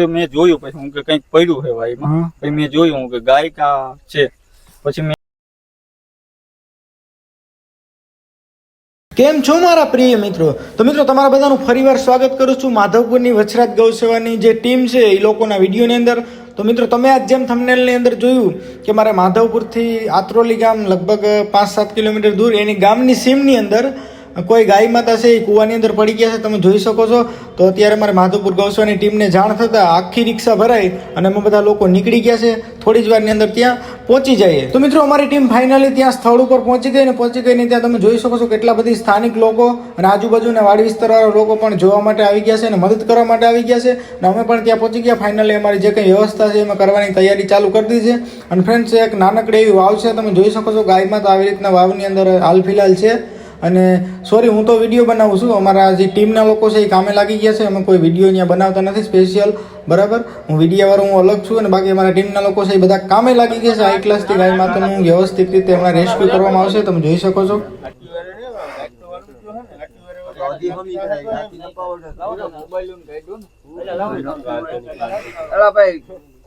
મેં જોયું પછી હું કે કઈક પડ્યું છે ભાઈ, પછી મેં જોયું કે ગાય છે. પછી મેં કેમ છો મારા પ્રિય મિત્રો? તો મિત્રો તમારા બધાનું ફરીવાર સ્વાગત કરું છું માધવપુરની વછરાજ ગૌસેવાની જે ટીમ છે એ લોકોના વિડીયોની અંદર. તો મિત્રો તમે આજ જેમ થંબનેલની અંદર જોયું કે મારે માધવપુરથી આત્રોલી ગામ લગભગ 5-7 કિલોમીટર દૂર એની ગામની સીમની અંદર કોઈ ગાય માતા છે એ કૂવાની અંદર પડી ગયા છે, તમે જોઈ શકો છો. તો અત્યારે મારે માધવપુર ગૌસેવાની ટીમને જાણ થતાં આખી રિક્ષા ભરાઈ અને અમે બધા લોકો નીકળી ગયા છે. થોડી જ વારની અંદર ત્યાં પહોંચી જઈએ. તો મિત્રો અમારી ટીમ ફાઇનલી ત્યાં સ્થળ ઉપર પહોંચી ગઈ ને ત્યાં તમે જોઈ શકો છો કેટલા બધી સ્થાનિક લોકો અને આજુબાજુના વાડી વિસ્તારવાળા લોકો પણ જોવા માટે આવી ગયા છે અને મદદ કરવા માટે આવી ગયા છે. અને અમે પણ ત્યાં પહોંચી ગયા. ફાઇનલી અમારી જે કંઈ વ્યવસ્થા છે એમાં કરવાની તૈયારી ચાલુ કરી દીધી છે. અને ફ્રેન્ડ્સ એક નાનકડી એવી વાવ છે, તમે જોઈ શકો છો. ગાયમાં તો આવી રીતના વાવની અંદર હાલ ફિલહાલ છે. અને સોરી, હું તો વિડીયો બનાવું છું, અમારા જે ટીમના લોકો છે એ કામે લાગી ગયા છે. અમે કોઈ વિડીયો અહીંયા બનાવતા નથી સ્પેશિયલ, બરાબર. હું વિડીયોવાળો હું અલગ છું અને બાકી અમારા ટીમના લોકો છે એ બધા કામે લાગી ગયા છે. હાઈ ક્લાસથી ગાય માતાનું વ્યવસ્થિત રીતે હમણાં રેસ્ક્યુ કરવામાં આવશે, તમે જોઈ શકો છો.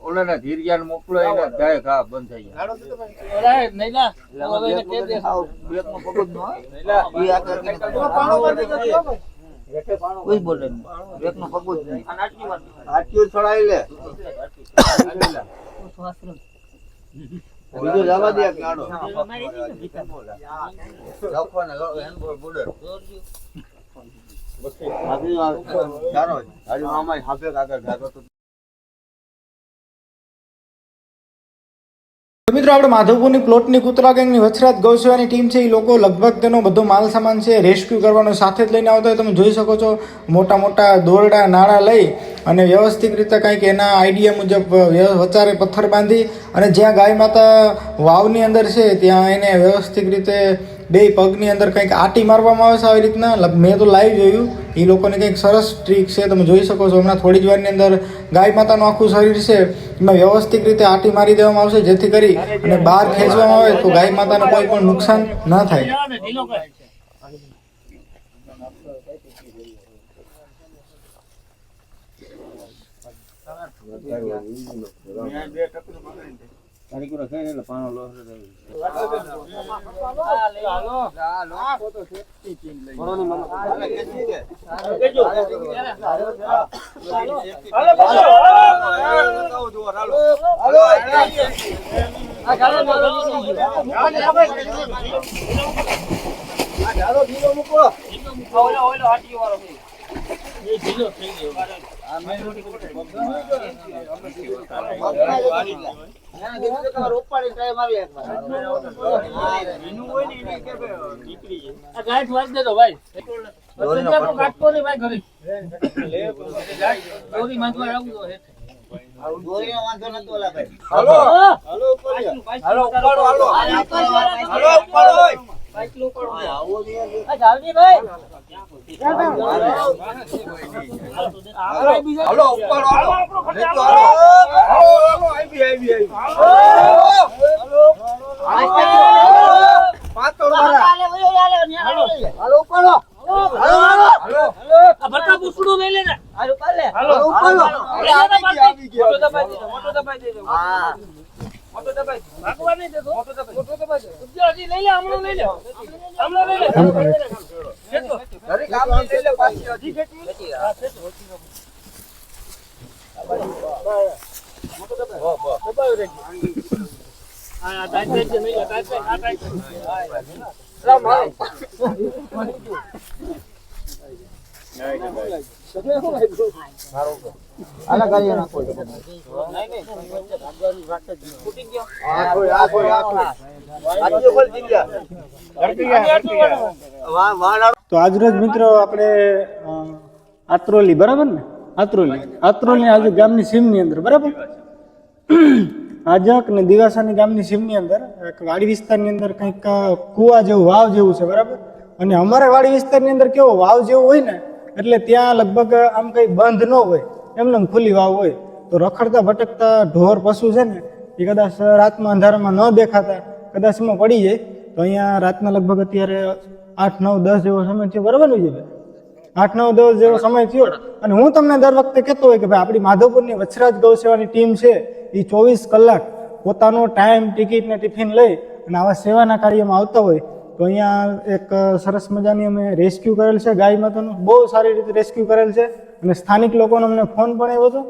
ઓલાના ધીરિયાને મોકલો એને ગાય ઘા બંધ થઈ જાય. નઈલા હવે કે દે બ્રેક નો પકડ નો ઈ આ કોઈ બોલે બ્રેક નો પકડ નહીં. આટલી છોડાઈ લે બીજો જવા દે ગાડો લખો ને હેન્ડ બોર્ડર બાકી ચારો હાજી મામા હાફે કાગળ ગાતો તો. મિત્રો આપણે માધવપુરની પ્લોટની કૂતરા ગેંગની વછરાજ ગૌસેવાની ટીમ છે એ લોકો લગભગ તેનો બધો માલ સામાન છે રેસ્ક્યુ કરવાનો સાથે જ લઈને આવતા હોય. તમે જોઈ શકો છો મોટા મોટા દોરડા નાળા લઈ અને વ્યવસ્થિત રીતે કંઈક એના આઈડિયા મુજબ વચારે પથ્થર બાંધી અને જ્યાં ગાય માતા વાવની અંદર છે ત્યાં એને વ્યવસ્થિત રીતે બે પગની અંદર કંઈક આટી મારવામાં આવે છે આવી રીતના. મેં તો લાઈવ જોયું. એ લોકોને કંઈક સરસ ટ્રીક છે, તમે જોઈ શકો છો. હમણાં થોડી જ વારની અંદર ગાય માતાનું આખું શરીર છે એમાં વ્યવસ્થિત રીતે આટી મારી દેવામાં આવશે જેથી કરી અને બહાર ખેંચવામાં આવે તો ગાય માતાને કોઈ પણ નુકસાન ન થાય. તારીખો ખાઈ એટલે પાણો લો તો આજરોજ મિત્રો આપણે આત્રોલી, બરાબર ને, આત્રોલી આજુ ગામની સીમની અંદર, બરાબર, આજક ને દિવાસાની ગામની સીમની અંદર એક વાડી વિસ્તારની અંદર કંઈક કુવા જેવું વાવ જેવું છે, બરાબર. અને અમારા વાડી વિસ્તારની અંદર કેવો વાવ જેવું હોય ને એટલે ત્યાં લગભગ આમ કંઈ બંધ ન હોય, એમને ખુલ્લી વાવ હોય. તો રખડતા ભટકતા ઢોર પશુ છે ને એ કદાચ રાતમાં અંધારામાં ન દેખાતા કદાચ એમાં પડી જાય તો અહીંયા રાતના લગભગ અત્યારે 8, 9, 10 જેવો સમય થયો, બરાબર ને વિજયભાઈ? 8, 9, 10 જેવો સમય થયો. અને હું તમને દર વખતે કહેતો હોય કે ભાઈ આપણી માધવપુરની વછરાજ ગૌ સેવાની ટીમ છે એ 24 કલાક પોતાનો ટાઈમ, ટિકિટ ને ટિફિન લઈ અને આવા સેવાના કાર્યમાં આવતા હોય. તો અહીંયા એક સરસ મજાની અમે રેસ્ક્યુ કરેલ છે ગાય માતાનું, બહુ સારી રીતે રેસ્ક્યુ કરેલ છે. અને સ્થાનિક લોકોનો અમને ફોન પણ આવ્યો હતો.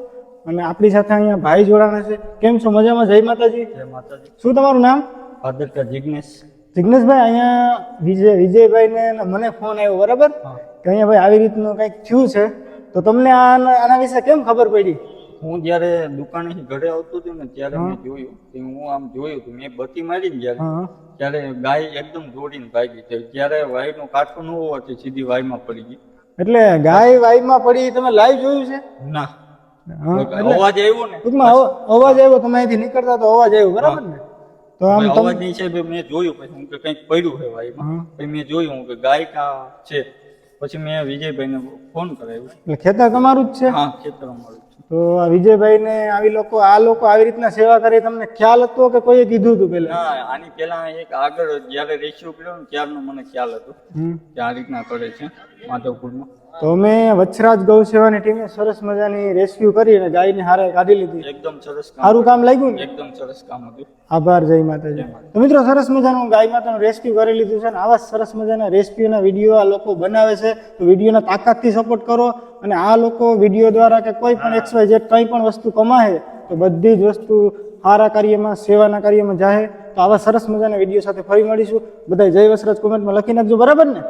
અને આપણી સાથે અહીંયા ભાઈ જોડાણા છે. કેમ છો? મજામાં? જય માતાજી. જય માતાજી. શું તમારું નામ? ફાધર જિગ્નેશ. જિગ્નેશભાઈ, અહીંયા વિજયભાઈને મને ફોન આવ્યો, બરાબર, કે અહીંયા ભાઈ આવી રીતનું કંઈક થયું છે. તો તમને આના વિશે કેમ ખબર પડી? હું જયારે દુકાનેથી ઘરે આવતો હતો ને ત્યારે મેં જોયું કે હું આમ જોયું તો મેં બત્તી મારી ને જયારે ત્યારે ગાય એકદમ દોડીને ભાગી. ત્યારે વાયનો કાંટો ન હોવાથી સીધી વાયમાં પડી ગઈ. એટલે ગાય વાયમાં પડી તમે લાઈવ જોયું છે? ના, અવાજ આવ્યો ને, ટૂંકમાં અવાજ આવ્યો, તમે અહીંથી નીકળતા તો અવાજ આવ્યો, બરાબર ને? તો આમ અવાજ ની છે મેં જોયું, પછી હું કે કંઈક પડ્યું છે વાયમાં. પછી મેં જોયું કે ગાય કા છે. પછી મેં વિજયભાઈને ફોન કરાવ્યો. એટલે ખેતર તમારું જ છે? હા, ખેતર અમારું. તો આ વિજયભાઈને આ લોકો આવી રીતના સેવા કરે, તમને ખ્યાલ હતો કે કોઈએ કીધું હતું પેલા? ના, આની પેલા એક આગળ જયારે રેસ્ક્યુ કર્યો ને ત્યારનો મને ખ્યાલ હતો કે આ રીતના કરે છે માધવપુરમાં. તો અમે વછરાજ ગૌ સેવાની ટીમે સરસ મજાની રેસ્ક્યુ કરી અને ગાયને હારે કાઢી લીધી. એકદમ સરસ કામ. સારું કામ લાગ્યું ને? એકદમ સરસ કામ હતું. આભાર. જય માતાજી. તો મિત્રો, સરસ મજાનું ગાય માતાનું રેસ્ક્યુ કરી લીધું છે. અને આવા સરસ મજાના રેસ્ક્યુના વિડીયો આ લોકો બનાવે છે. તો વિડીયોના તાકાતથી સપોર્ટ કરો. અને આ લોકો વિડીયો દ્વારા કે કોઈ પણ XYZ કંઈ પણ વસ્તુ કમાશે તો બધી જ વસ્તુ સારા કાર્યમાં, સેવાના કાર્યમાં જાય. તો આવા સરસ મજાના વિડીયો સાથે ફરી મળીશું. બધા જય વછરાજ કોમેન્ટમાં લખી નાખજો, બરાબર ને?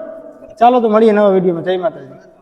ચાલો તો મળીએ નવા વિડીયોમાં. જય માતાજી.